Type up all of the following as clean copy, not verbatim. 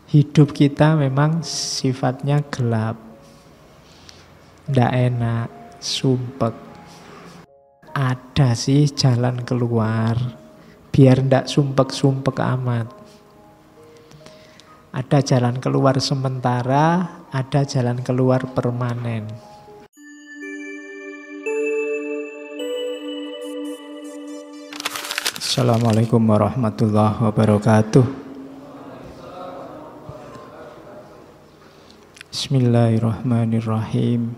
Hidup kita memang sifatnya gelap, ndak enak, sumpek. Ada sih jalan keluar, biar ndak sumpek-sumpek amat. Ada jalan keluar sementara, ada jalan keluar permanen. Assalamualaikum warahmatullahi wabarakatuh. Bismillahirrahmanirrahim.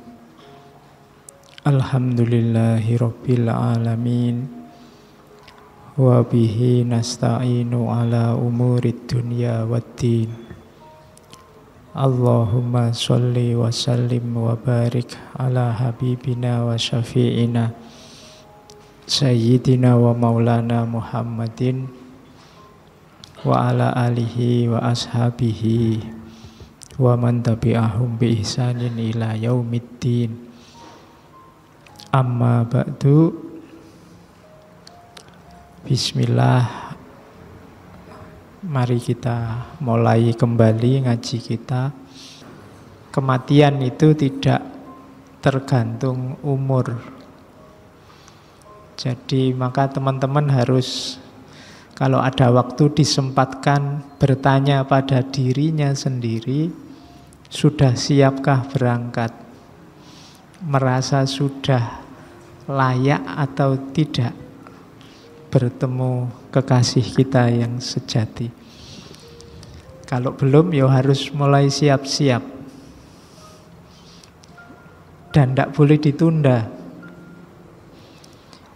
Alhamdulillahi rabbil alamin. Wa bihi nasta'inu ala umurid dunya waddin. Allahumma sholli wa sallim wa barik ala habibina wa syafi'ina Sayyidina wa maulana Muhammadin wa ala alihi wa ashabihi wa man tabi'ahum bi ihsanin ila yaumiddin. Amma ba'du. Bismillah. Mari kita mulai kembali ngaji kita. Kematian itu tidak tergantung umur. Jadi maka teman-teman harus, kalau ada waktu, disempatkan bertanya pada dirinya sendiri, sudah siapkah berangkat? Merasa sudah layak atau tidak bertemu kekasih kita yang sejati? Kalau belum, ya harus mulai siap-siap. Dan tidak boleh ditunda.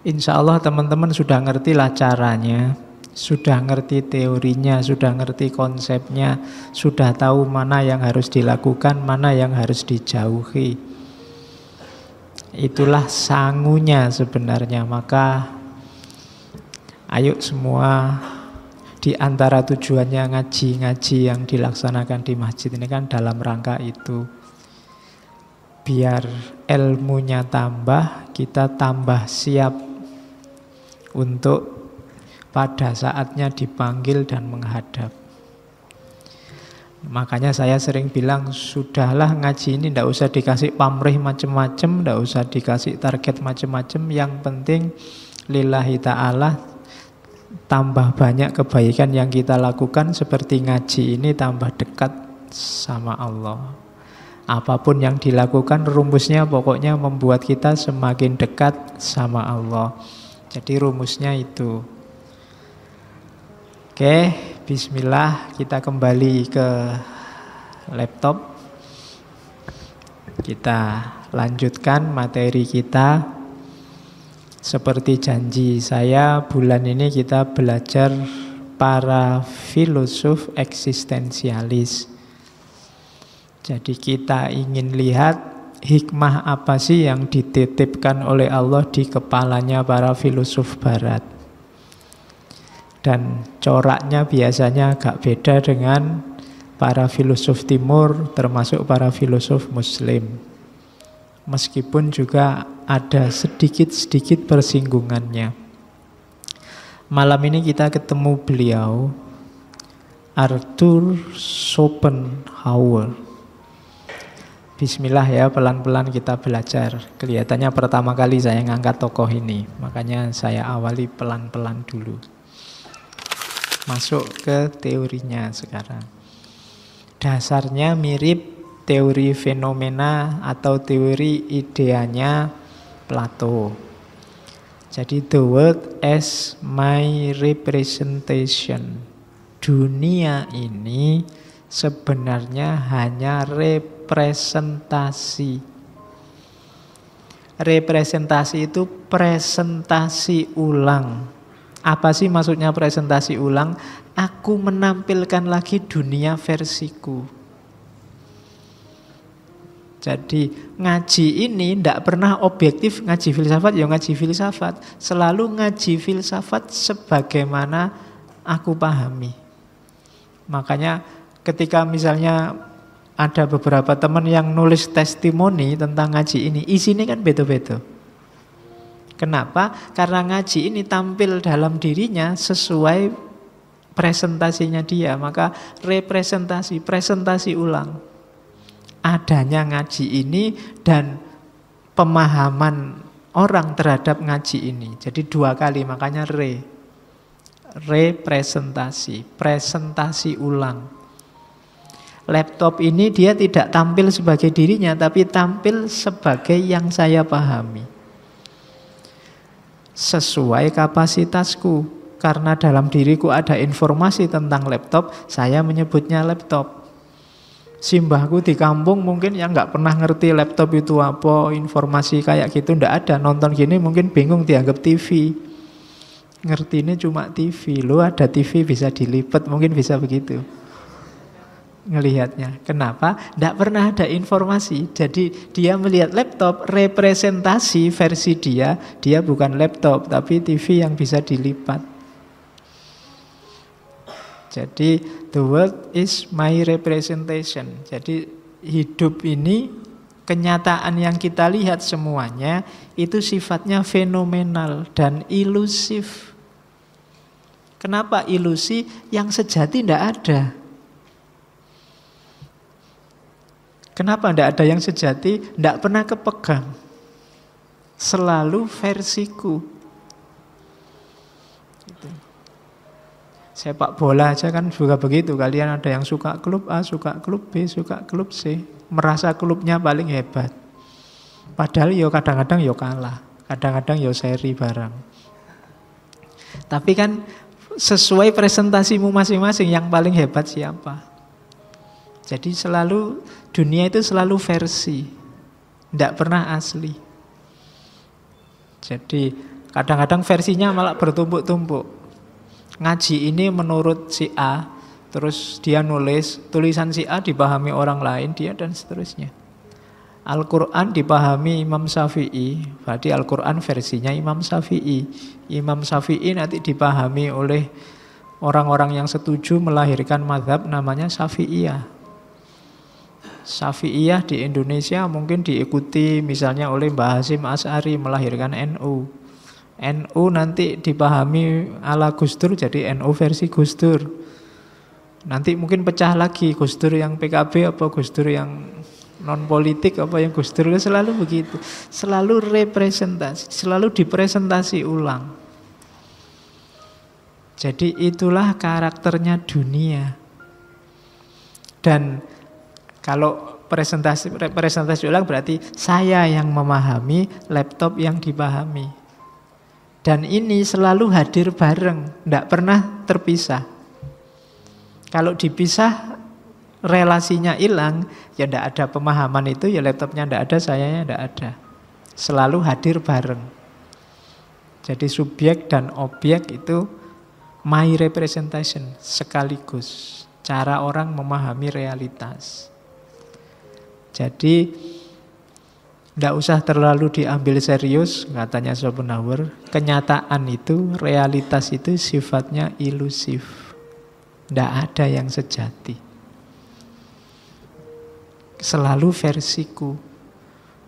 Insya Allah teman-teman sudah ngertilah caranya, sudah ngerti teorinya, sudah ngerti konsepnya, sudah tahu mana yang harus dilakukan, mana yang harus dijauhi. Itulah sangunya sebenarnya. Maka ayo semua, di antara tujuannya ngaji-ngaji yang dilaksanakan di masjid ini kan dalam rangka itu. Biar ilmunya tambah, kita tambah siap untuk pada saatnya dipanggil dan menghadap. Makanya saya sering bilang, sudahlah ngaji ini tidak usah dikasih pamrih macam-macam, tidak usah dikasih target macam-macam. Yang penting lillahi ta'ala, tambah banyak kebaikan yang kita lakukan. Seperti ngaji ini, tambah dekat sama Allah. Apapun yang dilakukan, rumusnya pokoknya membuat kita semakin dekat sama Allah. Jadi rumusnya itu. Oke, bismillah, kita kembali ke laptop. Kita lanjutkan materi kita. Seperti janji saya, bulan ini kita belajar para filosof eksistensialis. Jadi kita ingin lihat hikmah apa sih yang dititipkan oleh Allah di kepalanya para filosof barat. Dan coraknya biasanya agak beda dengan para filosof timur, termasuk para filosof muslim. Meskipun juga ada sedikit-sedikit persinggungannya. Malam ini kita ketemu beliau, Arthur Schopenhauer. Bismillah ya, pelan-pelan kita belajar. Kelihatannya pertama kali saya ngangkat tokoh ini, makanya saya awali pelan-pelan dulu. Masuk ke teorinya sekarang. Dasarnya mirip teori fenomena atau teori ideanya Plato. Jadi the world as my representation. Dunia ini sebenarnya hanya representasi. Representasi itu presentasi ulang. Apa sih maksudnya presentasi ulang? Aku menampilkan lagi dunia versiku. Jadi ngaji ini tidak pernah objektif. Ngaji filsafat ya ngaji filsafat. Selalu ngaji filsafat sebagaimana aku pahami. Makanya ketika misalnya ada beberapa teman yang nulis testimoni tentang ngaji ini, isinya kan beda-beda. Kenapa? Karena ngaji ini tampil dalam dirinya sesuai presentasinya dia, maka presentasi ulang adanya ngaji ini dan pemahaman orang terhadap ngaji ini. Jadi 2 kali, makanya presentasi ulang. Laptop ini dia tidak tampil sebagai dirinya, tapi tampil sebagai yang saya pahami. Sesuai kapasitasku. Karena dalam diriku ada informasi tentang laptop, saya menyebutnya laptop. Simbahku di kampung mungkin yang nggak pernah ngerti laptop itu apa, informasi kayak gitu ndak ada. Nonton gini mungkin bingung, dianggap TV. Ngertinya cuma TV. Lo ada TV bisa dilipat, mungkin bisa begitu ngelihatnya. Kenapa? Nggak pernah ada informasi. Jadi dia melihat laptop, representasi versi dia bukan laptop, tapi TV yang bisa dilipat. Jadi the world is my representation. Jadi hidup ini, kenyataan yang kita lihat semuanya itu sifatnya fenomenal dan ilusif. Kenapa ilusi? Yang sejati tidak ada. Kenapa tidak ada yang sejati? Tidak pernah kepegang. Selalu versiku. Gitu. Sepak bola aja kan juga begitu. Kalian ada yang suka klub A, suka klub B, suka klub C. Merasa klubnya paling hebat. Padahal yo kadang-kadang yo kalah. Kadang-kadang yo seri barang. Tapi kan sesuai presentasimu masing-masing, yang paling hebat siapa. Jadi selalu, dunia itu selalu versi. Tidak pernah asli. Jadi kadang-kadang versinya malah bertumpuk-tumpuk. Ngaji ini menurut si A, terus dia nulis, tulisan si A dipahami orang lain, dia dan seterusnya. Al-Quran dipahami Imam Syafi'i, berarti Al-Quran versinya Imam Syafi'i. Imam Syafi'i nanti dipahami oleh orang-orang yang setuju melahirkan mazhab namanya Syafi'iyah. Syafi'iyah di Indonesia mungkin diikuti misalnya oleh Mbah Hasyim Asy'ari melahirkan NU. NU nanti dipahami ala Gus Dur jadi NU versi Gus Dur. Nanti mungkin pecah lagi, Gus Dur yang PKB apa Gus Dur yang non politik apa yang Gus Dur. Selalu begitu. Selalu representasi, selalu dipresentasi ulang. Jadi itulah karakternya dunia. Dan kalau presentasi ulang berarti saya yang memahami, laptop yang dipahami. Dan ini selalu hadir bareng, tidak pernah terpisah. Kalau dipisah, relasinya hilang, ya tidak ada pemahaman itu, ya laptopnya tidak ada, sayanya tidak ada. Selalu hadir bareng. Jadi subjek dan objek itu my representation sekaligus. Cara orang memahami realitas. Jadi tidak usah terlalu diambil serius, katanya Schopenhauer. Kenyataan itu, realitas itu sifatnya ilusif. Tidak ada yang sejati. Selalu versiku.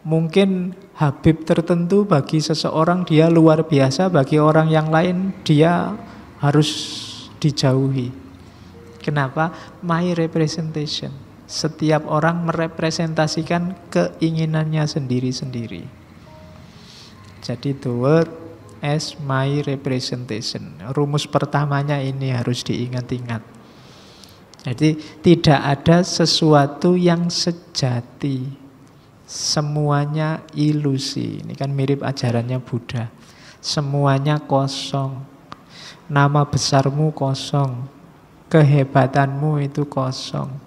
Mungkin Habib tertentu bagi seseorang dia luar biasa, bagi orang yang lain dia harus dijauhi. Kenapa? My representation. Setiap orang merepresentasikan keinginannya sendiri-sendiri. Jadi the world as my representation. Rumus pertamanya ini harus diingat-ingat. Jadi tidak ada sesuatu yang sejati. Semuanya ilusi. Ini kan mirip ajarannya Buddha. Semuanya kosong. Nama besarmu kosong. Kehebatanmu itu kosong.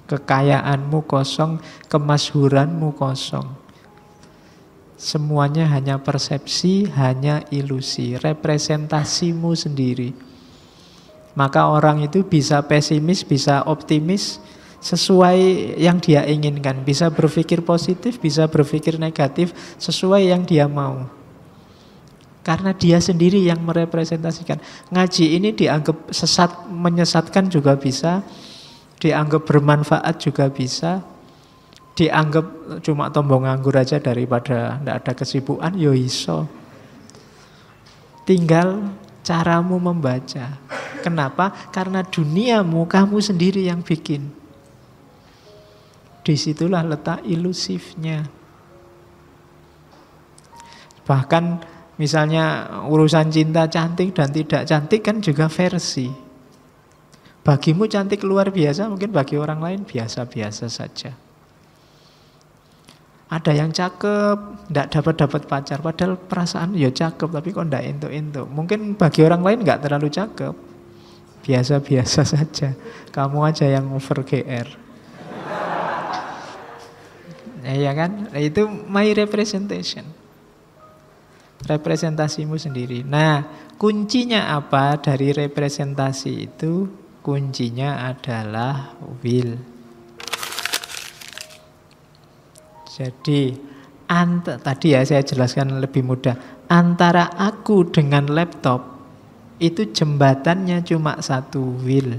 Kekayaanmu kosong, kemasyhuranmu kosong. Semuanya hanya persepsi, hanya ilusi, representasimu sendiri. Maka orang itu bisa pesimis, bisa optimis sesuai yang dia inginkan. Bisa berpikir positif, bisa berpikir negatif sesuai yang dia mau. Karena dia sendiri yang merepresentasikan. Ngaji ini dianggap sesat, menyesatkan juga bisa. Dianggap bermanfaat juga bisa. Dianggap cuma tombong nganggur aja daripada tidak ada kesibukan, yo iso. Tinggal caramu membaca. Kenapa? Karena duniamu kamu sendiri yang bikin. Disitulah letak ilusifnya. Bahkan misalnya urusan cinta cantik dan tidak cantik kan juga versi. Bagimu cantik luar biasa, mungkin bagi orang lain biasa-biasa saja. Ada yang cakep, tidak dapat pacar, padahal perasaan ya cakep, tapi kok tidak entuk-entuk. Mungkin bagi orang lain nggak terlalu cakep, biasa-biasa saja. Kamu aja yang over GR. Ya kan? Itu my representation. Representasimu sendiri. Nah, kuncinya apa dari representasi itu? Kuncinya adalah will. Jadi, tadi ya saya jelaskan lebih mudah. Antara aku dengan laptop, itu jembatannya cuma satu, will.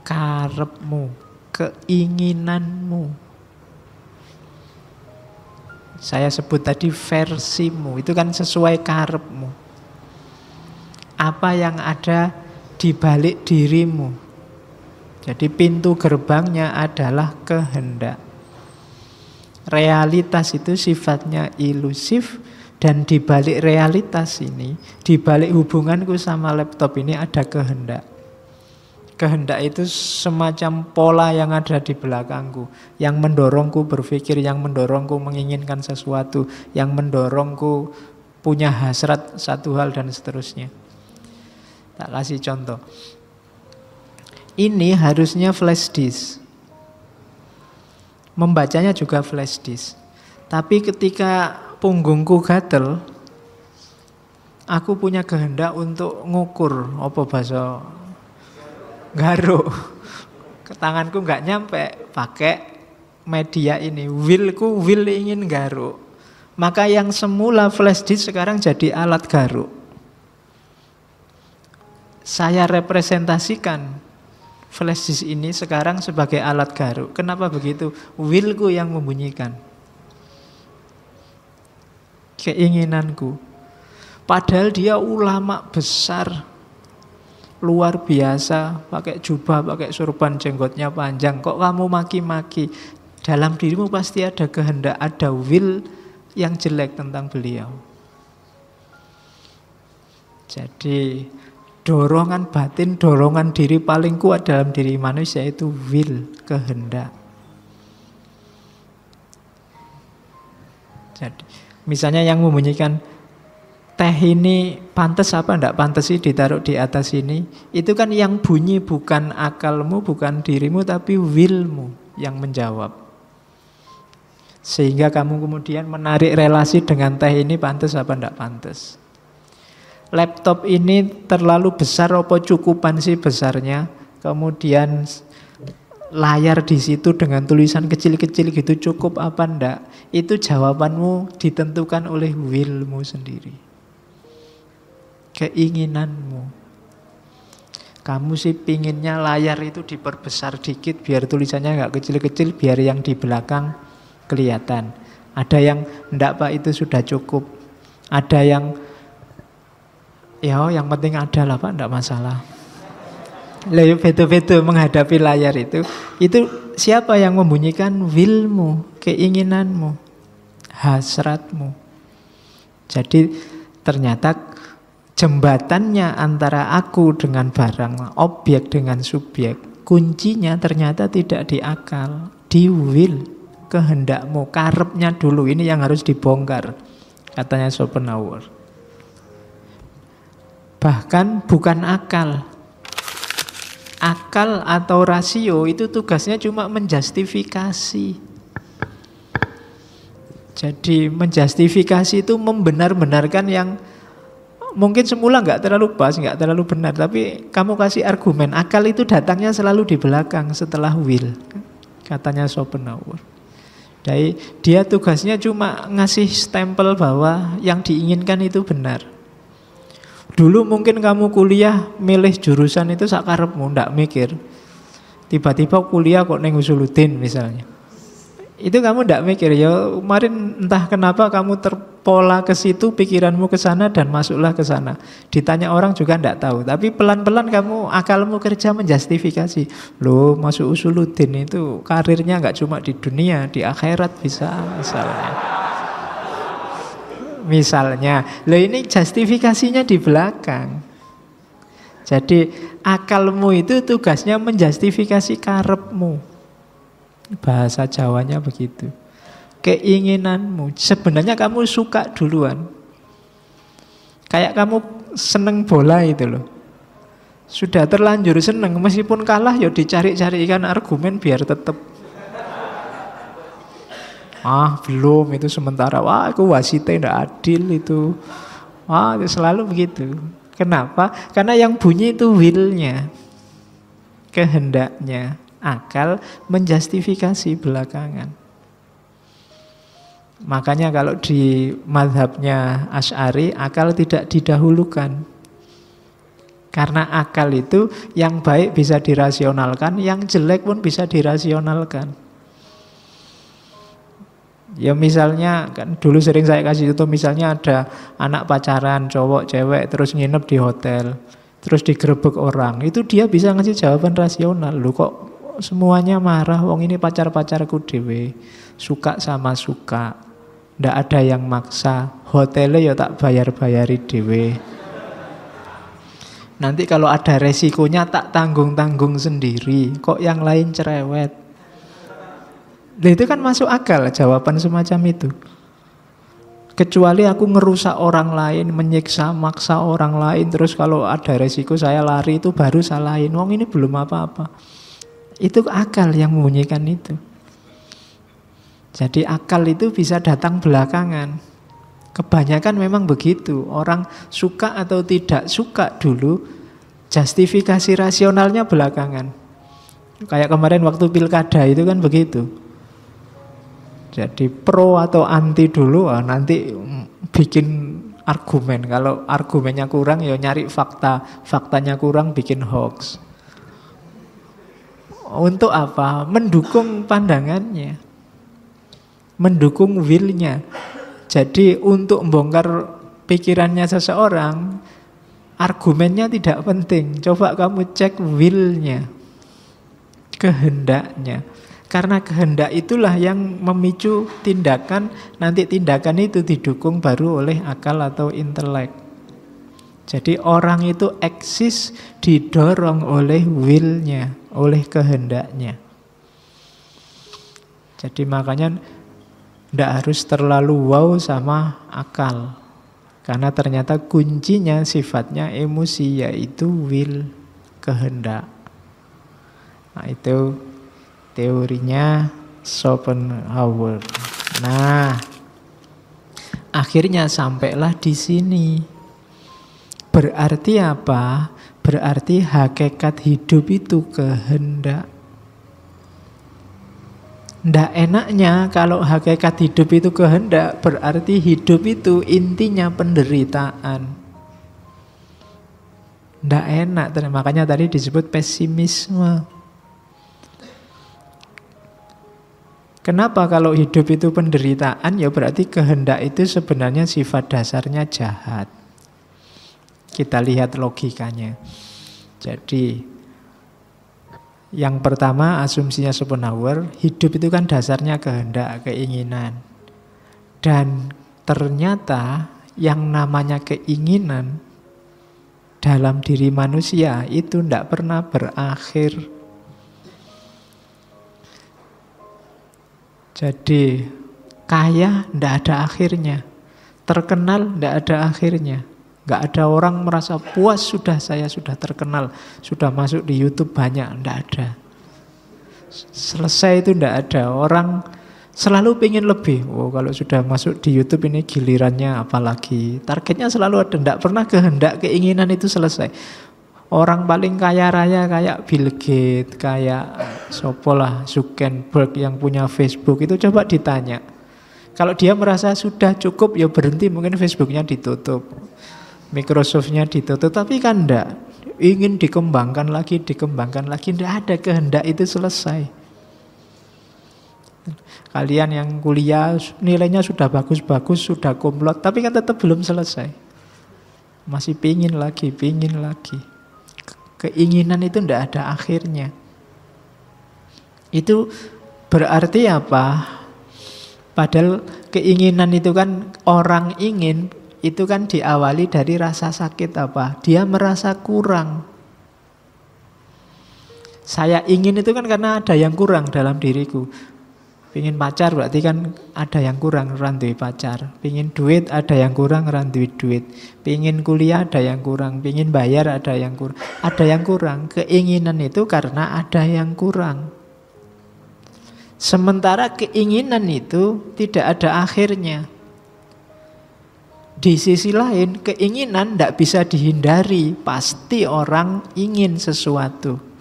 Karepmu, keinginanmu. Saya sebut tadi versimu, itu kan sesuai karepmu. Apa yang ada di balik dirimu. Jadi pintu gerbangnya adalah kehendak. Realitas itu sifatnya ilusif, dan di balik realitas ini, di balik hubunganku sama laptop ini ada kehendak. Kehendak itu semacam pola yang ada di belakangku, yang mendorongku berpikir, yang mendorongku menginginkan sesuatu, yang mendorongku punya hasrat satu hal dan seterusnya. Tak kasih contoh. Ini harusnya flash disk. Membacanya juga flash disk. Tapi ketika punggungku gatel, aku punya kehendak untuk ngukur apa bahasa garuk. Tanganku nggak nyampe, pakai media ini. Will ingin garuk. Maka yang semula flash disk sekarang jadi alat garuk. Saya representasikan flash disk ini sekarang sebagai alat garuk. Kenapa begitu? Willku yang membunyikan. Keinginanku. Padahal dia ulama besar, luar biasa, pakai jubah, pakai surban, jenggotnya panjang. Kok kamu maki-maki? Dalam dirimu pasti ada kehendak, ada will yang jelek tentang beliau. Jadi dorongan batin, dorongan diri paling kuat dalam diri manusia itu will, kehendak. Jadi misalnya yang membunyikan teh ini pantas apa enggak pantas sih ditaruh di atas ini, itu kan yang bunyi bukan akalmu, bukan dirimu, tapi willmu yang menjawab. Sehingga kamu kemudian menarik relasi dengan teh ini pantas apa enggak pantas. Laptop ini terlalu besar apa cukupan sih besarnya? Kemudian layar di situ dengan tulisan kecil-kecil gitu cukup apa enggak? Itu jawabanmu ditentukan oleh willmu sendiri. Keinginanmu. Kamu sih pinginnya layar itu diperbesar dikit biar tulisannya enggak kecil-kecil, biar yang di belakang kelihatan. Ada yang enggak Pak, itu sudah cukup. Ada yang ya yang penting ada lah Pak, enggak masalah. Lah beda-beda menghadapi layar itu siapa yang membunyikan? Willmu, keinginanmu, hasratmu. Jadi ternyata jembatannya antara aku dengan barang, objek dengan subjek, kuncinya ternyata tidak di akal, di will, kehendakmu, karepnya dulu. Ini yang harus dibongkar, katanya Schopenhauer. Bahkan bukan akal. Akal atau rasio itu tugasnya cuma menjustifikasi. Jadi menjustifikasi itu membenar-benarkan yang mungkin semula nggak terlalu pas, nggak terlalu benar, tapi kamu kasih argumen. Akal itu datangnya selalu di belakang setelah will, katanya Schopenhauer. Jadi dia tugasnya cuma ngasih stempel bahwa yang diinginkan itu benar. Dulu mungkin kamu kuliah milih jurusan itu sakarepmu, ndak mikir. Tiba-tiba kuliah kok neng Usuluddin misalnya. Itu kamu ndak mikir, ya kemarin entah kenapa kamu pola ke situ, pikiranmu ke sana dan masuklah ke sana. Ditanya orang juga tidak tahu, tapi pelan-pelan kamu akalmu kerja menjustifikasi. Loh, masuk Usuluddin itu karirnya nggak cuma di dunia, di akhirat bisa misalnya. Misalnya, loh ini justifikasinya di belakang. Jadi akalmu itu tugasnya menjustifikasi karepmu. Bahasa Jawanya begitu. Keinginanmu. Sebenarnya kamu suka duluan. Kayak kamu seneng bola itu loh. Sudah terlanjur seneng, meskipun kalah ya dicari-carikan argumen biar tetap. Belum itu sementara. Wah, aku wasitnya tidak adil itu. Itu selalu begitu. Kenapa? Karena yang bunyi itu will-nya, kehendaknya. Akal menjustifikasi belakangan. Makanya kalau di mazhabnya Asy'ari, akal tidak didahulukan. Karena akal itu yang baik bisa dirasionalkan, yang jelek pun bisa dirasionalkan. Ya misalnya, kan dulu sering saya kasih itu, misalnya ada anak pacaran, cowok, cewek, terus nginep di hotel, terus digerebek orang, itu dia bisa ngasih jawaban rasional. Loh kok semuanya marah, wong ini pacar-pacarku dewe, suka sama suka. Ndak ada yang maksa, hotelnya ya tak bayar-bayari dewe. Nanti kalau ada resikonya tak tanggung-tanggung sendiri, kok yang lain cerewet. Nah, itu kan masuk akal jawaban semacam itu. Kecuali aku ngerusak orang lain, menyiksa, maksa orang lain, terus kalau ada resiko saya lari, itu baru salahin. Wong ini belum apa-apa. Itu akal yang membunyikan itu. Jadi akal itu bisa datang belakangan. Kebanyakan memang begitu. Orang suka atau tidak suka dulu, justifikasi rasionalnya belakangan. Kayak kemarin waktu pilkada itu kan begitu. Jadi pro atau anti dulu, nanti bikin argumen. Kalau argumennya kurang ya nyari fakta, faktanya kurang bikin hoax. Untuk apa? Mendukung pandangannya, mendukung will-nya. Jadi untuk membongkar pikirannya seseorang, argumennya tidak penting. Coba kamu cek will-nya, kehendaknya. Karena kehendak itulah yang memicu tindakan. Nanti tindakan itu didukung baru oleh akal atau intelek. Jadi orang itu eksis didorong oleh will-nya, oleh kehendaknya. Jadi makanya tidak harus terlalu wow sama akal. Karena ternyata kuncinya sifatnya emosi, yaitu will, kehendak. Nah itu teorinya Schopenhauer. Nah, akhirnya sampailah di sini. Berarti apa? Berarti hakikat hidup itu kehendak. Ndak enaknya kalau hakikat hidup itu kehendak, berarti hidup itu intinya penderitaan. Ndak enak, makanya tadi disebut pesimisme. Kenapa kalau hidup itu penderitaan? Ya berarti kehendak itu sebenarnya sifat dasarnya jahat. Kita lihat logikanya. Jadi yang pertama asumsinya Schopenhauer, hidup itu kan dasarnya kehendak, keinginan. Dan ternyata yang namanya keinginan dalam diri manusia itu tidak pernah berakhir. Jadi kaya tidak ada akhirnya, terkenal tidak ada akhirnya. Nggak ada orang merasa puas, saya sudah terkenal, sudah masuk di YouTube banyak, nggak ada. Selesai itu nggak ada. Orang selalu pengen lebih. Kalau sudah masuk di YouTube ini gilirannya apalagi. Targetnya selalu ada, nggak pernah kehendak, keinginan itu selesai. Orang paling kaya raya kayak Bill Gates, kayak sopolah Zuckerberg yang punya Facebook itu coba ditanya. Kalau dia merasa sudah cukup ya berhenti, mungkin Facebooknya ditutup, Microsoftnya ditutup, tapi kan enggak. Ingin dikembangkan lagi, enggak ada kehendak itu selesai. Kalian yang kuliah nilainya sudah bagus-bagus, sudah kumlot, tapi kan tetap belum selesai. Masih pingin lagi, pingin lagi. Keinginan itu tidak ada akhirnya. Itu berarti apa? Padahal keinginan itu kan orang ingin, itu kan diawali dari rasa sakit apa? Dia merasa kurang. Saya ingin itu kan karena ada yang kurang dalam diriku. Pingin pacar berarti kan ada yang kurang, randuwe pacar. Pingin duit ada yang kurang, randuwe duit. Pingin kuliah ada yang kurang, pingin bayar ada yang kurang. Ada yang kurang. Keinginan itu karena ada yang kurang. Sementara keinginan itu tidak ada akhirnya. Di sisi lain, keinginan tidak bisa dihindari. Pasti orang ingin sesuatu.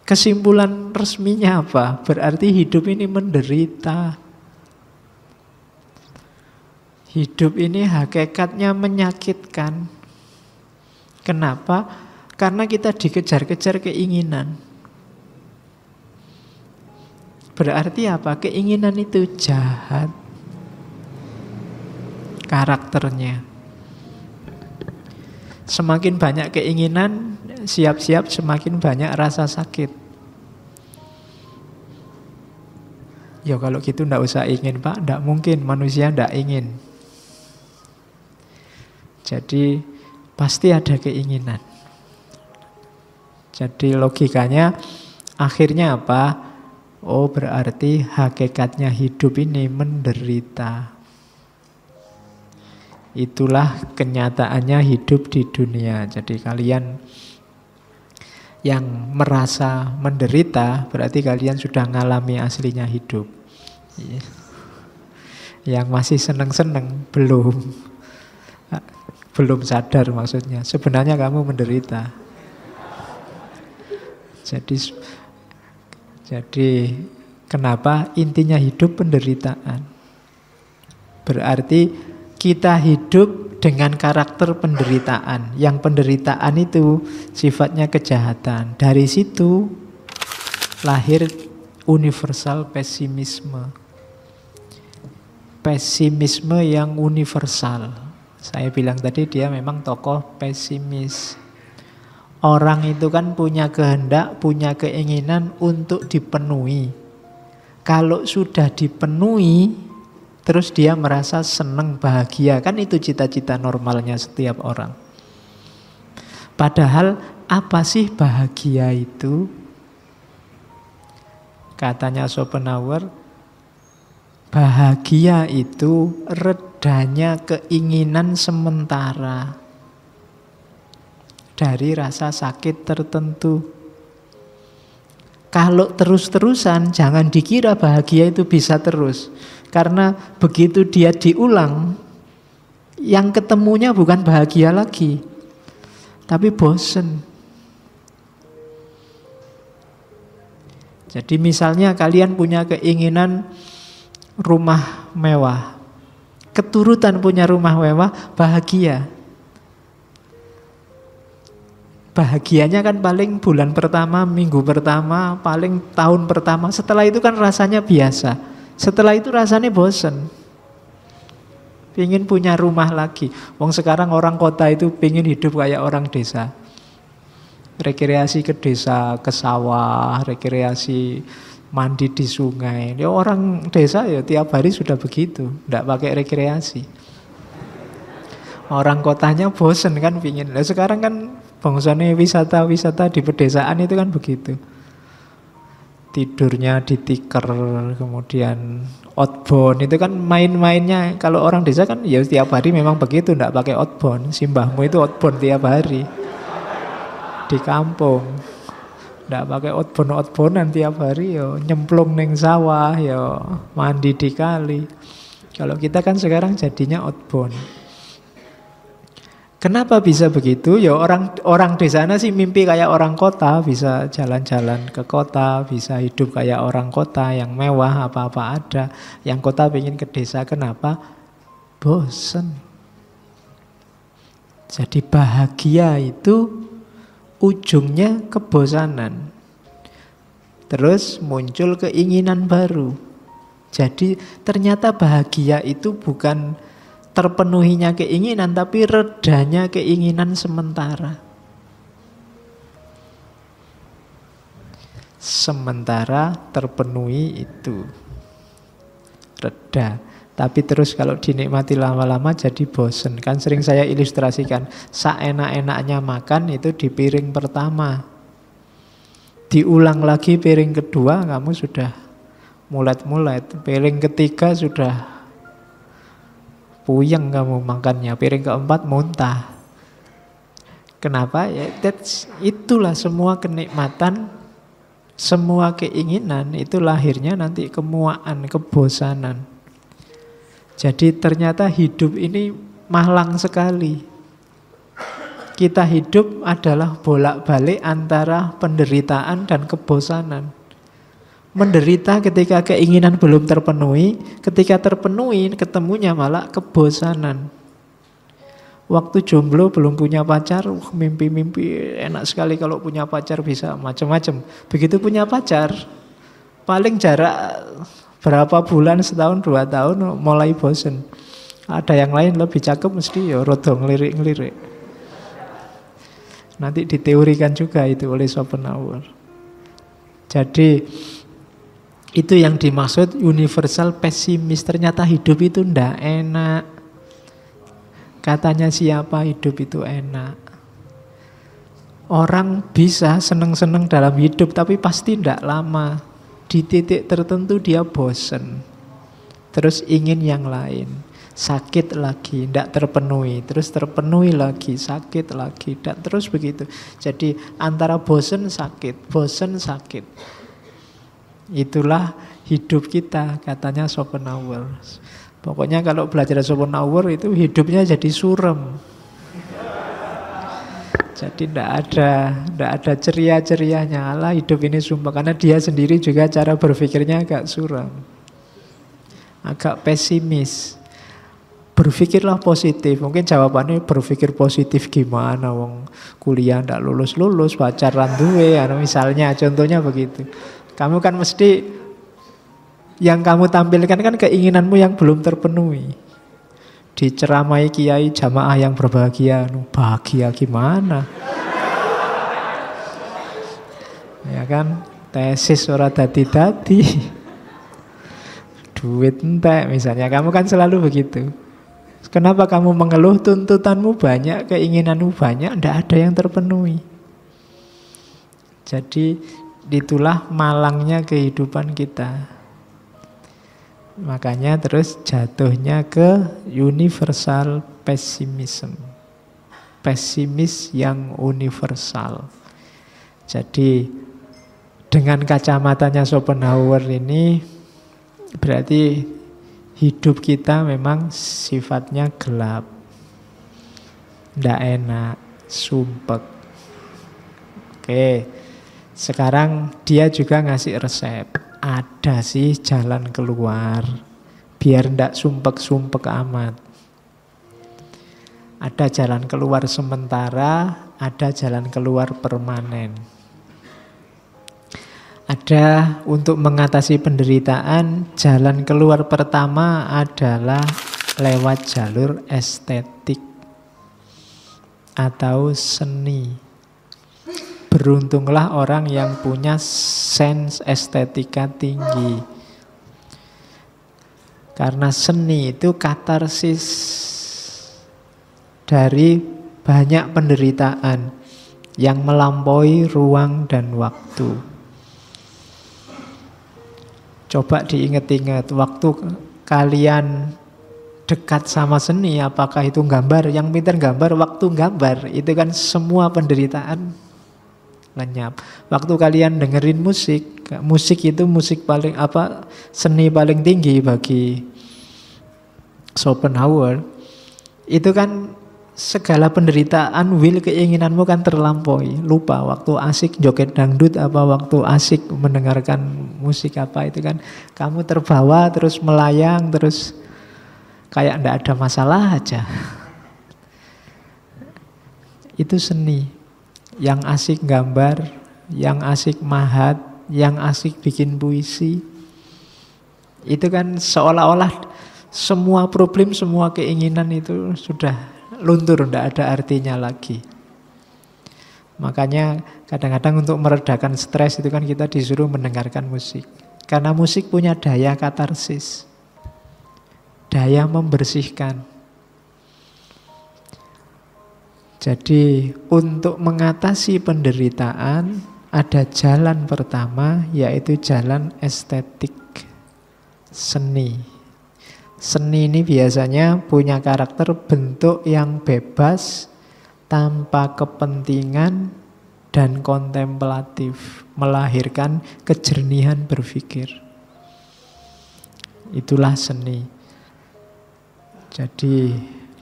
Kesimpulan resminya apa? Berarti hidup ini menderita. Hidup ini hakikatnya menyakitkan. Kenapa? Karena kita dikejar-kejar keinginan. Berarti apa? Keinginan itu jahat. Karakternya. Semakin banyak keinginan, siap-siap semakin banyak rasa sakit. Ya kalau gitu ndak usah ingin Pak, ndak mungkin, manusia ndak ingin. Jadi pasti ada keinginan. Jadi logikanya akhirnya apa? Oh berarti hakikatnya hidup ini menderita. Itulah kenyataannya hidup di dunia. Jadi kalian yang merasa menderita berarti kalian sudah mengalami aslinya hidup. Yang masih seneng-seneng belum sadar maksudnya. Sebenarnya kamu menderita. Jadi kenapa intinya hidup penderitaan? Berarti kita hidup dengan karakter penderitaan. Yang penderitaan itu sifatnya kejahatan. Dari situ lahir universal pesimisme. Pesimisme yang universal. Saya bilang tadi dia memang tokoh pesimis. Orang itu kan punya kehendak, punya keinginan untuk dipenuhi. Kalau sudah dipenuhi, terus dia merasa senang, bahagia. Kan itu cita-cita normalnya setiap orang. Padahal apa sih bahagia itu? Katanya Schopenhauer, bahagia itu redanya keinginan sementara dari rasa sakit tertentu. Kalau terus-terusan, jangan dikira bahagia itu bisa terus. Karena begitu dia diulang, yang ketemunya bukan bahagia lagi, tapi bosen. Jadi misalnya kalian punya keinginan rumah mewah, keturutan punya rumah mewah, bahagia. Bahagianya kan paling bulan pertama, minggu pertama, paling tahun pertama. Setelah itu kan rasanya biasa. Setelah itu rasanya bosen. Pingin punya rumah lagi. Wong sekarang orang kota itu pingin hidup kayak orang desa. Rekreasi ke desa, ke sawah, rekreasi mandi di sungai. Ya orang desa ya tiap hari sudah begitu, tidak pakai rekreasi. Orang kotanya bosen kan pingin. Nah, sekarang kan bangsane wisata-wisata di pedesaan itu kan begitu. Tidurnya di tikar, kemudian outbound itu kan main-mainnya. Kalau orang desa kan ya setiap hari memang begitu, tidak pakai outbound. Simbahmu itu outbound tiap hari di kampung, tidak pakai outbound-outboundan tiap hari. Yo nyemplung neng sawah, yo mandi di kali. Kalau kita kan sekarang jadinya outbound. Kenapa bisa begitu? Ya orang di sana sih mimpi kayak orang kota, bisa jalan-jalan ke kota, bisa hidup kayak orang kota yang mewah, apa-apa ada. Yang kota pengen ke desa, kenapa? Bosen. Jadi bahagia itu ujungnya kebosanan. Terus muncul keinginan baru. Jadi ternyata bahagia itu bukan terpenuhinya keinginan, tapi redanya keinginan sementara. Sementara terpenuhi itu reda. Tapi terus kalau dinikmati lama-lama jadi bosen. Kan sering saya ilustrasikan, seenak-enaknya makan itu di piring pertama. Diulang lagi piring kedua, kamu sudah mulet-mulet. Piring ketiga sudah puyeng kamu makannya. Piring keempat muntah. Kenapa? Ya, itulah semua kenikmatan, semua keinginan itu lahirnya nanti kemuaan, kebosanan. Jadi ternyata hidup ini malang sekali. Kita hidup adalah bolak-balik antara penderitaan dan kebosanan. Menderita ketika keinginan belum terpenuhi, ketika terpenuhi ketemunya malah kebosanan. Waktu jomblo belum punya pacar, mimpi-mimpi enak sekali kalau punya pacar bisa macam-macam. Begitu punya pacar, paling jarak berapa bulan, setahun, 2 tahun mulai bosen. Ada yang lain lebih cakep mesti ya rodo ngelirik-ngelirik. Nanti diteorikan juga itu oleh Schopenhauer. Jadi itu yang dimaksud universal pesimis. Ternyata hidup itu ndak enak. Katanya siapa hidup itu enak. Orang bisa seneng-seneng dalam hidup tapi pasti ndak lama. Di titik tertentu dia bosen. Terus ingin yang lain. Sakit lagi, tidak terpenuhi, terus terpenuhi lagi, sakit lagi, dan terus begitu. Jadi antara bosen sakit. Itulah hidup kita, katanya Schopenhauer. Pokoknya kalau belajar Schopenhauer itu hidupnya jadi surem. Jadi tidak ada ceria-cerianya. Allah hidup ini sumpah, karena dia sendiri juga cara berpikirnya agak suram, agak pesimis. Berpikirlah positif. Mungkin jawabannya berpikir positif gimana, wong kuliah ndak lulus-lulus, pacaran duwe, misalnya contohnya begitu. Kamu kan mesti yang kamu tampilkan kan keinginanmu yang belum terpenuhi. Diceramai kiai jamaah yang berbahagia, bahagia gimana? Ya kan, tesis ora dadi-dadi. Duit entek misalnya, kamu kan selalu begitu. Kenapa kamu mengeluh? Tuntutanmu banyak, keinginanmu banyak, tidak ada yang terpenuhi. Jadi itulah malangnya kehidupan kita. Makanya terus jatuhnya ke universal pessimism. Pesimis yang universal. Jadi dengan kacamatanya Schopenhauer ini berarti hidup kita memang sifatnya gelap, ndak enak, sumpek. Oke, sekarang dia juga ngasih resep. Ada sih jalan keluar, biar ndak sumpek-sumpek amat. Ada jalan keluar sementara, ada jalan keluar permanen. Ada untuk mengatasi penderitaan, jalan keluar pertama adalah lewat jalur estetik atau seni. Beruntunglah orang yang punya sense estetika tinggi. Karena seni itu katarsis dari banyak penderitaan yang melampaui ruang dan waktu. Coba diingat-ingat, waktu kalian dekat sama seni, apakah itu gambar? Yang pintar gambar, waktu gambar, itu kan semua penderitaan lenyap. Waktu kalian dengerin musik, musik itu paling seni paling tinggi bagi Schopenhauer. Itu kan segala penderitaan, keinginanmu kan terlampaui. Lupa waktu asik joget dangdut apa, waktu asik mendengarkan musik apa, itu kan kamu terbawa terus melayang terus kayak ndak ada masalah aja. Itu seni. Yang asik gambar, yang asik mahat, yang asik bikin puisi. Itu kan seolah-olah semua problem, semua keinginan itu sudah luntur, tidak ada artinya lagi. Makanya kadang-kadang untuk meredakan stres itu kan kita disuruh mendengarkan musik. Karena musik punya daya katarsis, daya membersihkan. Jadi untuk mengatasi penderitaan ada jalan pertama, yaitu jalan estetik, seni. Seni ini biasanya punya karakter bentuk yang bebas, tanpa kepentingan dan kontemplatif, melahirkan kejernihan berpikir. Itulah seni. Jadi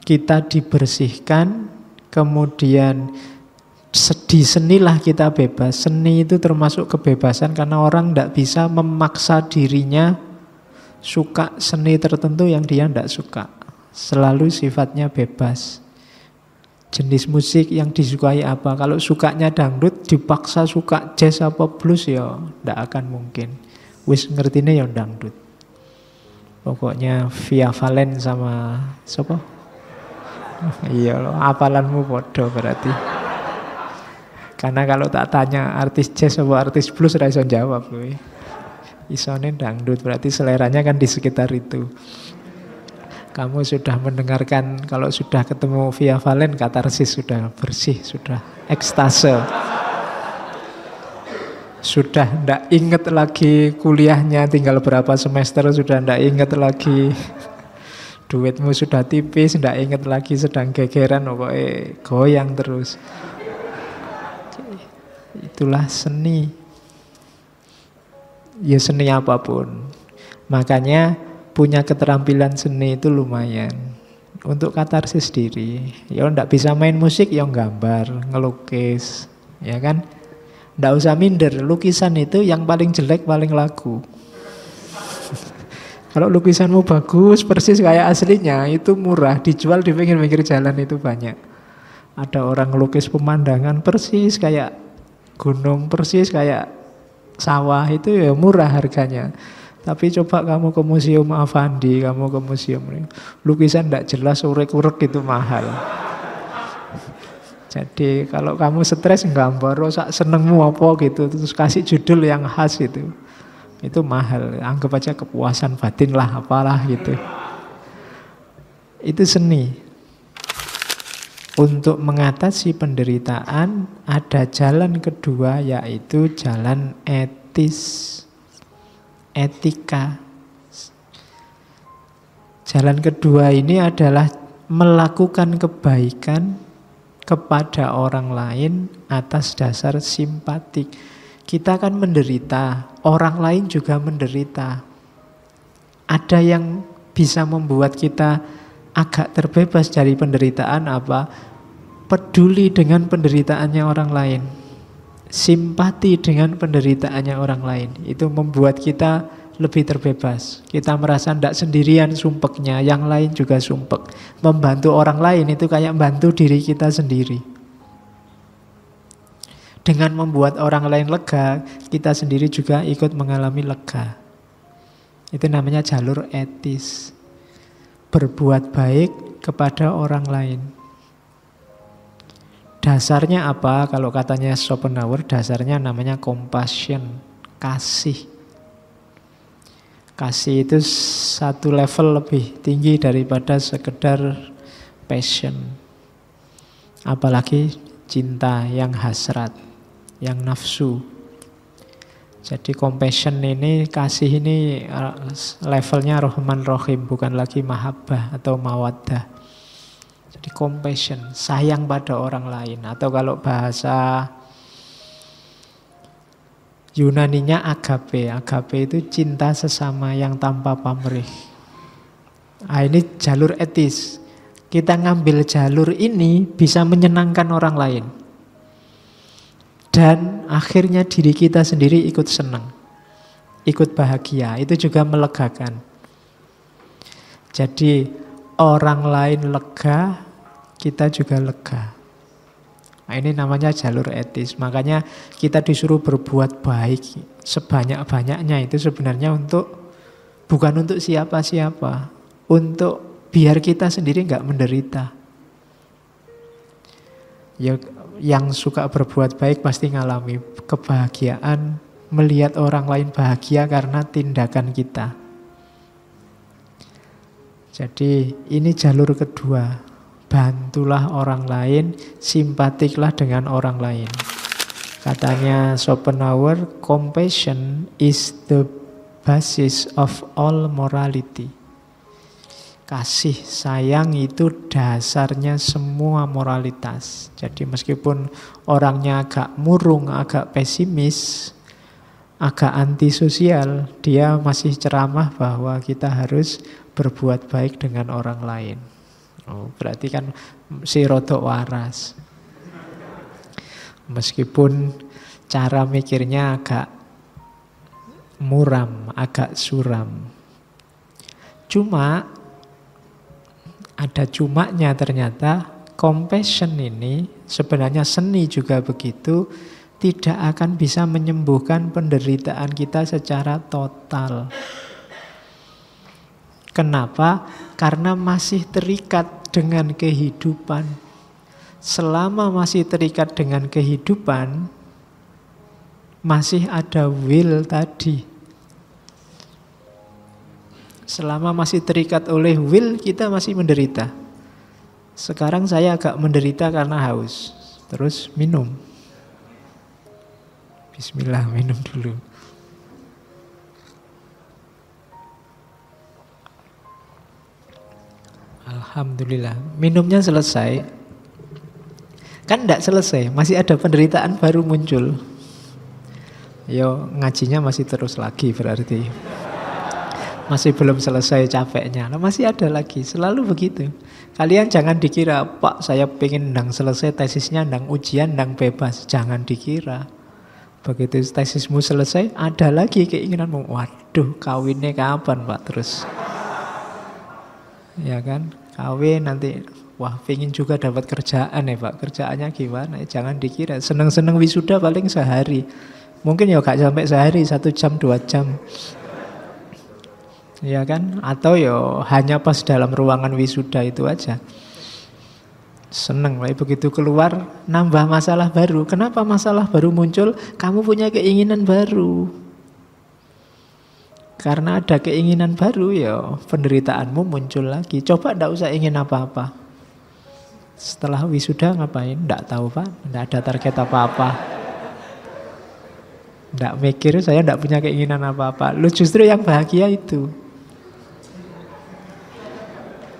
kita dibersihkan, kemudian di senilah kita bebas. Seni itu termasuk kebebasan karena orang tidak bisa memaksa dirinya suka seni tertentu yang dia tidak suka. Selalu sifatnya bebas. Jenis musik yang disukai apa? Kalau sukanya dangdut, dipaksa suka jazz apa blues, ya tidak akan mungkin. Wis ngertine ya dangdut. Pokoknya Via Valen sama siapa? Iya loh, apalanmu bodoh berarti. Karena kalau tak tanya artis jazz atau artis blues, ora iso jawab kowe. Isone dangdut, berarti seleranya kan di sekitar itu. Kamu sudah mendengarkan, kalau sudah ketemu Via Valen, katarsis sudah bersih, sudah ekstase. Sudah tidak ingat lagi kuliahnya, tinggal berapa semester, sudah tidak ingat lagi. Duitmu sudah tipis, tidak ingat lagi sedang gegeran, pokoknya goyang terus. Itulah seni. Ya seni apapun. Makanya punya keterampilan seni itu lumayan untuk katarsis diri. Ya ndak bisa main musik, ya gambar, ngelukis, ya kan? Ndak usah minder, lukisan itu yang paling jelek paling laku. Kalau lukisanmu bagus, persis kayak aslinya, itu murah, dijual di pinggir-pinggir jalan itu banyak. Ada orang ngelukis pemandangan persis kayak gunung, persis kayak sawah, itu ya murah harganya. Tapi coba kamu ke Museum Affandi, kamu ke museum ini, lukisan tidak jelas, urek-urek, itu mahal. Jadi kalau kamu stres gambar, sak senengmu apa gitu, terus kasih judul yang khas itu mahal. Anggap aja kepuasan batin lah, apalah gitu. Itu seni. Untuk mengatasi penderitaan ada jalan kedua, yaitu jalan etis. Etika. Jalan kedua ini adalah melakukan kebaikan kepada orang lain atas dasar simpatik. Kita kan menderita, orang lain juga menderita. Ada yang bisa membuat kita agak terbebas dari penderitaan apa? Peduli dengan penderitaannya orang lain. Simpati dengan penderitaannya orang lain. Itu membuat kita lebih terbebas. Kita merasa tidak sendirian sumpeknya, yang lain juga sumpek. Membantu orang lain itu kayak membantu diri kita sendiri. Dengan membuat orang lain lega, kita sendiri juga ikut mengalami lega. Itu namanya jalur etis. Berbuat baik kepada orang lain. Dasarnya apa? Kalau katanya Schopenhauer, dasarnya namanya compassion, kasih. Kasih itu satu level lebih tinggi daripada sekedar passion. Apalagi cinta yang hasrat, yang nafsu. Jadi compassion ini, kasih ini levelnya Rahman Rahim, bukan lagi mahabbah atau mawaddah. Jadi compassion, sayang pada orang lain. Atau kalau bahasa Yunaninya agape. Agape itu cinta sesama yang tanpa pamrih. Nah, ini jalur etis. Kita ngambil jalur ini bisa menyenangkan orang lain. Dan akhirnya diri kita sendiri ikut senang, ikut bahagia. Itu juga melegakan. Jadi orang lain lega, kita juga lega. Nah, ini namanya jalur etis. Makanya kita disuruh berbuat baik. sebanyak-banyaknya itu sebenarnya bukan untuk siapa-siapa, untuk biar kita sendiri nggak menderita. Ya, yang suka berbuat baik pasti ngalami kebahagiaan melihat orang lain bahagia karena tindakan kita. Jadi ini jalur kedua. Bantulah orang lain, simpatiklah dengan orang lain. Katanya Schopenhauer, compassion is the basis of all morality. Kasih sayang itu dasarnya semua moralitas. Jadi meskipun orangnya agak murung, agak pesimis, agak antisosial, dia masih ceramah bahwa kita harus berbuat baik dengan orang lain. Oh, berarti kan si rodok waras. Meskipun cara mikirnya agak muram, agak suram. Cuma ada cumanya ternyata, compassion ini sebenarnya seni juga begitu, tidak akan bisa menyembuhkan penderitaan kita secara total. Kenapa? Karena masih terikat dengan kehidupan. Selama masih terikat dengan kehidupan, masih ada will tadi. Selama masih terikat oleh will, kita masih menderita. Sekarang saya agak menderita karena haus. Terus minum. Bismillah, minum dulu. Alhamdulillah, minumnya selesai. Kan tidak selesai, masih ada penderitaan baru muncul. Yo, ngajinya masih terus lagi berarti. Masih belum selesai capeknya, nah, masih ada lagi, selalu begitu. Kalian jangan dikira, Pak saya pengen ndang selesai tesisnya, ndang ujian, ndang bebas. Jangan dikira. Begitu tesismu selesai, ada lagi keinginanmu. Waduh, kawinnya kapan Pak terus? Ya kan, kawin nanti, wah pengen juga dapat kerjaan ya Pak, kerjaannya gimana? Jangan dikira, seneng-seneng wisuda paling sehari, mungkin ya gak sampai sehari, 1 jam 2 jam, ya kan? Atau ya hanya pas dalam ruangan wisuda itu aja, seneng lah. Begitu keluar nambah masalah baru. Kenapa masalah baru muncul? Kamu punya keinginan baru. Karena ada keinginan baru, ya penderitaanmu muncul lagi. Coba ndak usah ingin apa-apa. Setelah wisuda ngapain? Ndak tahu Pak, ndak ada target apa-apa. Ndak mikir, saya ndak punya keinginan apa-apa. Lu justru yang bahagia itu.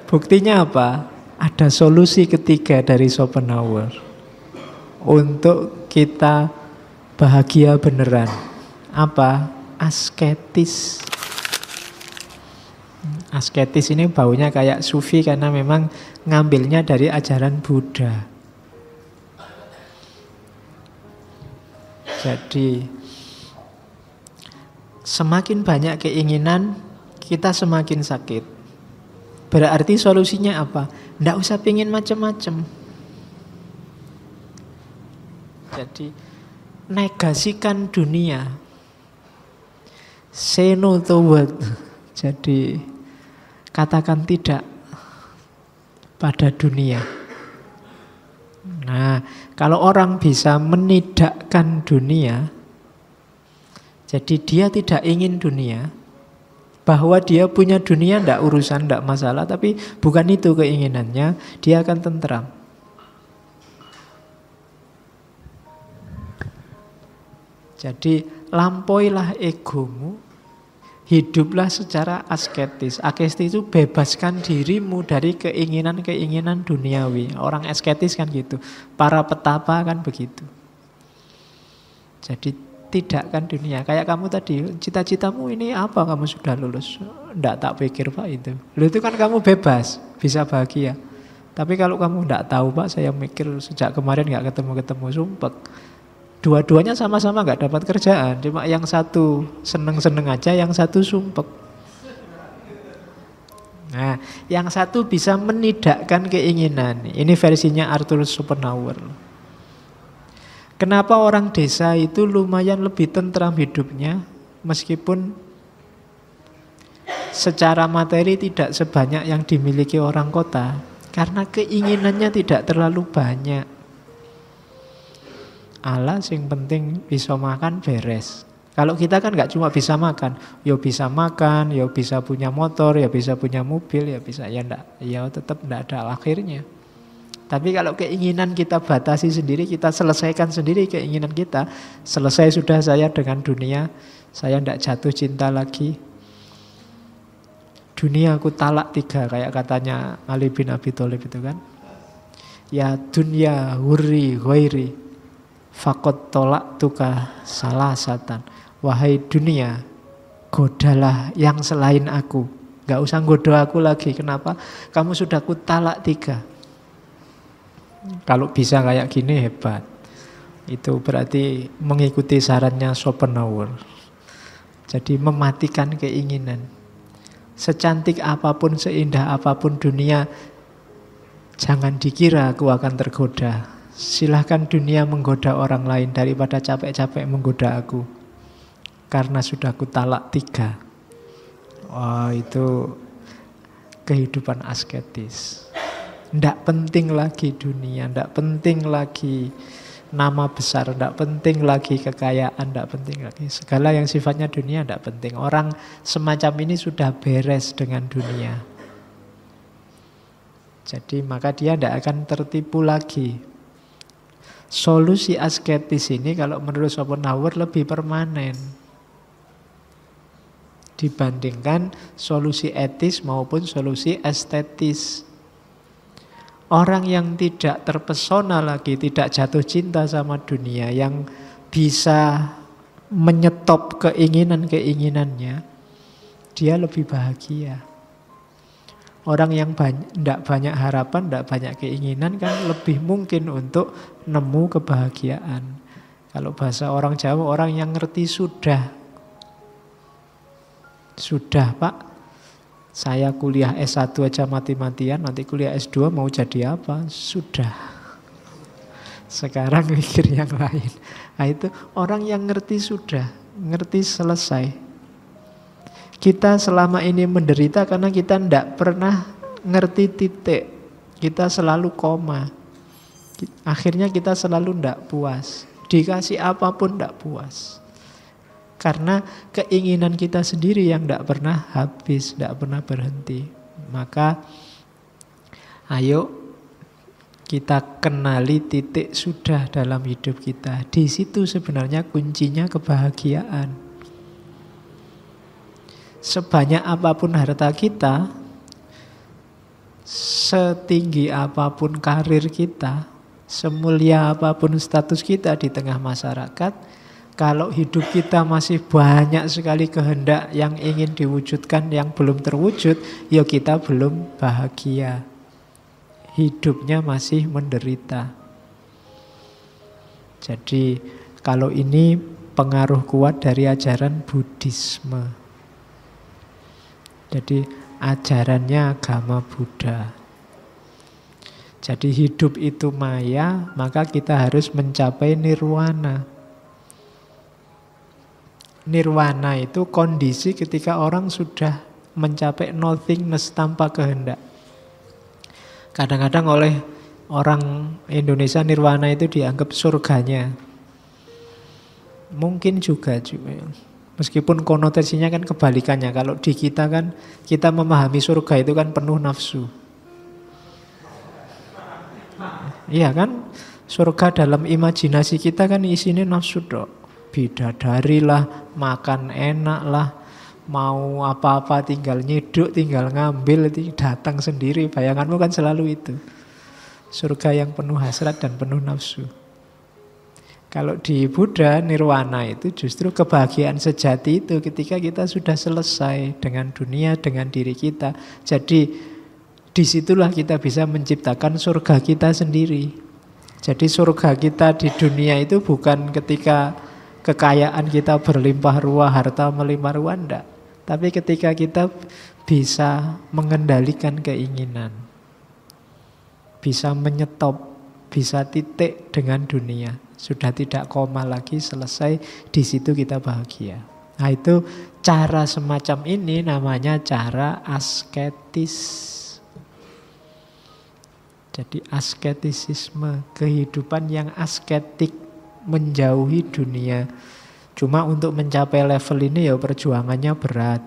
Buktinya apa? Ada solusi ketiga dari Schopenhauer untuk kita bahagia beneran. Apa? Asketis. Asketis ini baunya kayak sufi karena memang ngambilnya dari ajaran Buddha. Jadi semakin banyak keinginan, kita semakin sakit. Berarti solusinya apa? Nggak usah pingin macam-macam. Jadi negasikan dunia. Say no to what? Jadi katakan tidak pada dunia. Nah, kalau orang bisa menidakkan dunia, jadi dia tidak ingin dunia, bahwa dia punya dunia tidak urusan, tidak masalah, tapi bukan itu keinginannya, dia akan tentram. Jadi lampauilah egomu, hiduplah secara asketis. Asketis itu bebaskan dirimu dari keinginan-keinginan duniawi. Orang asketis kan gitu. Para petapa kan begitu. Jadi tidakkan dunia. Kayak kamu tadi, cita-citamu ini apa kamu sudah lulus? Nggak tak pikir Pak itu. Lu itu kan kamu bebas, bisa bahagia. Tapi kalau kamu nggak tahu Pak, saya mikir sejak kemarin nggak ketemu-ketemu, sumpek. Dua-duanya sama-sama nggak dapat kerjaan, cuma yang satu seneng-seneng aja, yang satu sumpek. Nah, yang satu bisa menidakkan keinginan. Ini versinya Arthur Schopenhauer. Kenapa orang desa itu lumayan lebih tentram hidupnya, meskipun secara materi tidak sebanyak yang dimiliki orang kota? Karena keinginannya tidak terlalu banyak. Alas yang penting bisa makan beres. Kalau kita kan nggak cuma bisa makan, ya bisa makan, ya bisa punya motor, ya bisa punya mobil, ya bisa, ya enggak, ya tetap enggak ada akhirnya. Tapi kalau keinginan kita batasi sendiri, kita selesaikan sendiri keinginan kita. Selesai sudah saya dengan dunia, saya enggak jatuh cinta lagi. Dunia aku talak 3, kayak katanya Ali bin Abi Thalib itu kan. Ya dunya hurri ghairi, fakot tolak tuka salah satan. Wahai dunia, godalah yang selain aku. Gak usah godo aku lagi. Kenapa? Kamu sudah ku talak 3. Kalau bisa kayak gini hebat. Itu berarti mengikuti sarannya Schopenhauer. Jadi mematikan keinginan. Secantik apapun, seindah apapun dunia, jangan dikira aku akan tergoda. Silahkan dunia menggoda orang lain daripada capek-capek menggoda aku. Karena sudah ku talak 3. Wah, itu kehidupan asketis. Tidak penting lagi dunia, tidak penting lagi nama besar, tidak penting lagi kekayaan, tidak penting lagi. Segala yang sifatnya dunia tidak penting. Orang semacam ini sudah beres dengan dunia. Jadi maka dia tidak akan tertipu lagi. Solusi asketis ini kalau menurut Schopenhauer lebih permanen dibandingkan solusi etis maupun solusi estetis. Orang yang tidak terpesona lagi, tidak jatuh cinta sama dunia, yang bisa menyetop keinginan-keinginannya, dia lebih bahagia. Orang yang tidak banyak harapan, tidak banyak keinginan kan lebih mungkin untuk nemu kebahagiaan. Kalau bahasa orang Jawa, orang yang ngerti sudah. Sudah Pak, saya kuliah S1 aja mati-matian, nanti kuliah S2 mau jadi apa? Sudah. Sekarang mikir yang lain. Nah itu orang yang ngerti sudah, ngerti selesai. Kita selama ini menderita karena kita tidak pernah ngerti titik. Kita selalu koma. Akhirnya kita selalu tidak puas. Dikasih apapun tidak puas. Karena keinginan kita sendiri yang tidak pernah habis, tidak pernah berhenti. Maka ayo kita kenali titik sudah dalam hidup kita. Di situ sebenarnya kuncinya kebahagiaan. Sebanyak apapun harta kita, setinggi apapun karir kita, semulia apapun status kita di tengah masyarakat, kalau hidup kita masih banyak sekali kehendak yang ingin diwujudkan yang belum terwujud, ya kita belum bahagia. Hidupnya masih menderita. Jadi kalau ini pengaruh kuat dari ajaran Buddhisme. Jadi ajarannya agama Buddha. Jadi hidup itu maya, maka kita harus mencapai nirwana. Nirwana itu kondisi ketika orang sudah mencapai nothingness tanpa kehendak. Kadang-kadang oleh orang Indonesia nirwana itu dianggap surganya. Mungkin juga. Meskipun konotasinya kan kebalikannya. Kalau di kita kan, kita memahami surga itu kan penuh nafsu. Iya kan? Surga dalam imajinasi kita kan isinya nafsu dok. Bidadari lah, makan enak lah, mau apa-apa tinggal nyeduk, tinggal ngambil, datang sendiri. Bayanganmu kan selalu itu. Surga yang penuh hasrat dan penuh nafsu. Kalau di Buddha, nirwana itu justru kebahagiaan sejati itu ketika kita sudah selesai dengan dunia, dengan diri kita. Jadi disitulah kita bisa menciptakan surga kita sendiri. Jadi surga kita di dunia itu bukan ketika kekayaan kita berlimpah ruah, harta melimpah ruah, enggak. Tapi ketika kita bisa mengendalikan keinginan, bisa menyetop, bisa titik dengan dunia. Sudah tidak koma lagi, selesai, di situ kita bahagia. Nah itu cara semacam ini namanya cara asketis. Jadi asketisisme, kehidupan yang asketik, menjauhi dunia. Cuma untuk mencapai level ini ya perjuangannya berat.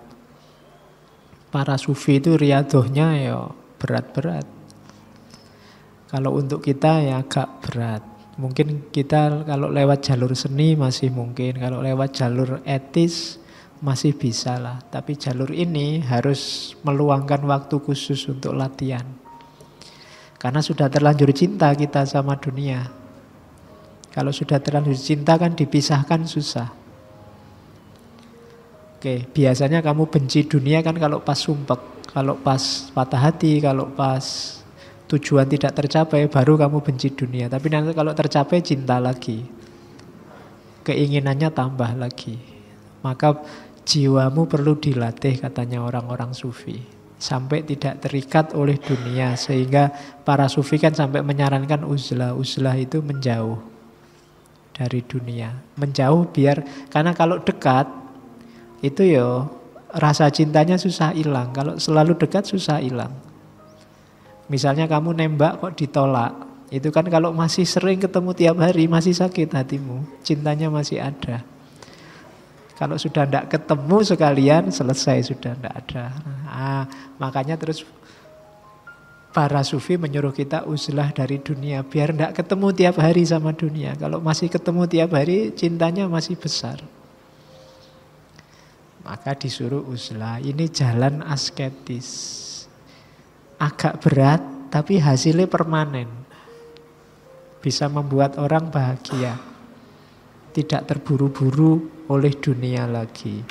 Para sufi itu riadohnya ya berat-berat. Kalau untuk kita ya agak berat. Mungkin kita kalau lewat jalur seni masih mungkin, kalau lewat jalur etis masih bisa lah. Tapi jalur ini harus meluangkan waktu khusus untuk latihan. Karena sudah terlanjur cinta kita sama dunia. Kalau sudah terlanjur cinta kan dipisahkan susah. Oke, biasanya kamu benci dunia kan kalau pas sumpek, kalau pas patah hati, kalau pas tujuan tidak tercapai, baru kamu benci dunia. Tapi nanti kalau tercapai, cinta lagi. Keinginannya tambah lagi. Maka jiwamu perlu dilatih, katanya orang-orang sufi. Sampai tidak terikat oleh dunia. Sehingga para sufi kan sampai menyarankan uzlah. Uzlah itu menjauh dari dunia. Menjauh biar, karena kalau dekat, itu ya rasa cintanya susah hilang. Kalau selalu dekat susah hilang. Misalnya kamu nembak kok ditolak. Itu kan kalau masih sering ketemu tiap hari masih sakit hatimu. Cintanya masih ada. Kalau sudah tidak ketemu sekalian selesai, sudah tidak ada. Nah, makanya terus para sufi menyuruh kita uzlah dari dunia. Biar tidak ketemu tiap hari sama dunia. Kalau masih ketemu tiap hari cintanya masih besar. Maka disuruh uzlah. Ini jalan asketis. Agak berat, tapi hasilnya permanen. Bisa membuat orang bahagia. Tidak terburu-buru oleh dunia lagi.